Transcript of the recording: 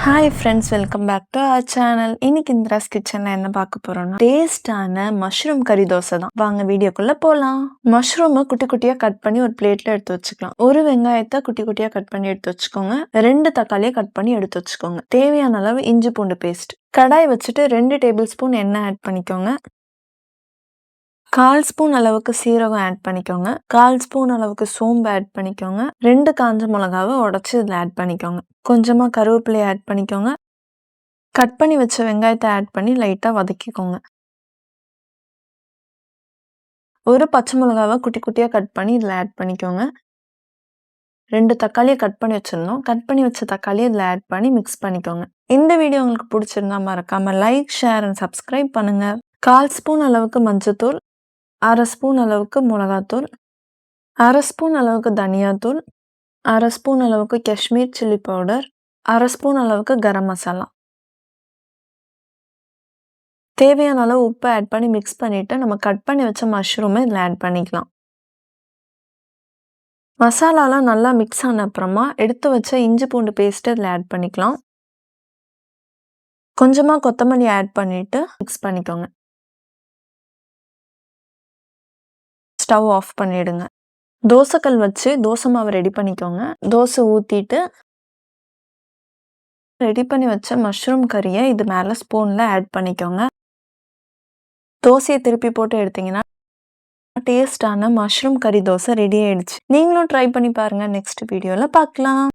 Hi friends, welcome back to our channel. இன்னைக்கு இந்திராஸ் கிச்சனில் என்ன பார்க்க போகிறோம்னா டேஸ்டான மஷ்ரூம் கறி தோசை தான். வாங்க வீடியோக்குள்ளே போகலாம். மஷ்ரூமை குட்டி குட்டியாக கட் பண்ணி ஒரு பிளேட்டில் எடுத்து வச்சுக்கலாம். ஒரு வெங்காயத்தை குட்டி குட்டியாக கட் பண்ணி எடுத்து வச்சுக்கோங்க. 2 தக்காளியை கட் பண்ணி எடுத்து வச்சுக்கோங்க. தேவையான அளவு இஞ்சி பூண்டு பேஸ்ட். கடாய் வச்சுட்டு 2 டேபிள் ஸ்பூன் எண்ணெய் ஆட் பண்ணிக்கோங்க. 1/4 ஸ்பூன் அளவுக்கு சீரகம் ஆட் பண்ணிக்கோங்க. 1/4 ஸ்பூன் அளவுக்கு சோம்பு ஆட் பண்ணிக்கோங்க. 2 காஞ்ச மிளகாவை உடச்சி இதில் ஆட் பண்ணிக்கோங்க. கொஞ்சமாக கருவேப்பிலையை ஆட் பண்ணிக்கோங்க. கட் பண்ணி வச்ச வெங்காயத்தை ஆட் பண்ணி லைட்டாக வதக்கிக்கோங்க. ஒரு பச்சை மிளகாவை குட்டி குட்டியாக கட் பண்ணி இதில் ஆட் பண்ணிக்கோங்க. 2 தக்காளியை கட் பண்ணி வச்சிடணும். கட் பண்ணி வச்ச தக்காளியை இதில் ஆட் பண்ணி மிக்ஸ் பண்ணிக்கோங்க. இந்த வீடியோ உங்களுக்கு பிடிச்சிருந்தா மறக்காம லைக், ஷேர் அண்ட் சப்ஸ்கிரைப் பண்ணுங்க. 1/4 ஸ்பூன் அளவுக்கு மஞ்சத்தூள், 1/2 ஸ்பூன் அளவுக்கு மிளகாத்தூள், 1/2 ஸ்பூன் அளவுக்கு தனியாத்தூள், 1/2 ஸ்பூன் அளவுக்கு காஷ்மீர் சில்லி பவுடர், 1/2 ஸ்பூன் அளவுக்கு கரம் மசாலா. தேவையான அளவு உப்பு ஆட் பண்ணி மிக்ஸ் பண்ணிவிட்டு நம்ம கட் பண்ணி வச்ச மஷ்ரூமை இதில் ஆட் பண்ணிக்கலாம். மசாலாலாம் நல்லா மிக்ஸ் ஆன அப்புறமா எடுத்து வச்ச இஞ்சி பூண்டு பேஸ்ட்டு இதில் ஆட் பண்ணிக்கலாம். கொஞ்சமாக கொத்தமல்லி ஆட் பண்ணிவிட்டு மிக்ஸ் பண்ணிக்கோங்க. ஸ்டவ் ஆஃப் பண்ணிவிடுங்க. தோசைக்கல் வச்சு தோசை மாவு ரெடி பண்ணிக்கோங்க. தோசை ஊற்றிட்டு ரெடி பண்ணி வச்ச மஷ்ரூம் கறியை இது மேலே ஸ்பூனில் ஆட் பண்ணிக்கோங்க. தோசையை திருப்பி போட்டு எடுத்தீங்கன்னா டேஸ்டான மஷ்ரூம் கறி தோசை ரெடி ஆயிடுச்சு. நீங்களும் ட்ரை பண்ணி பாருங்கள். நெக்ஸ்ட் வீடியோவில் பார்க்கலாம்.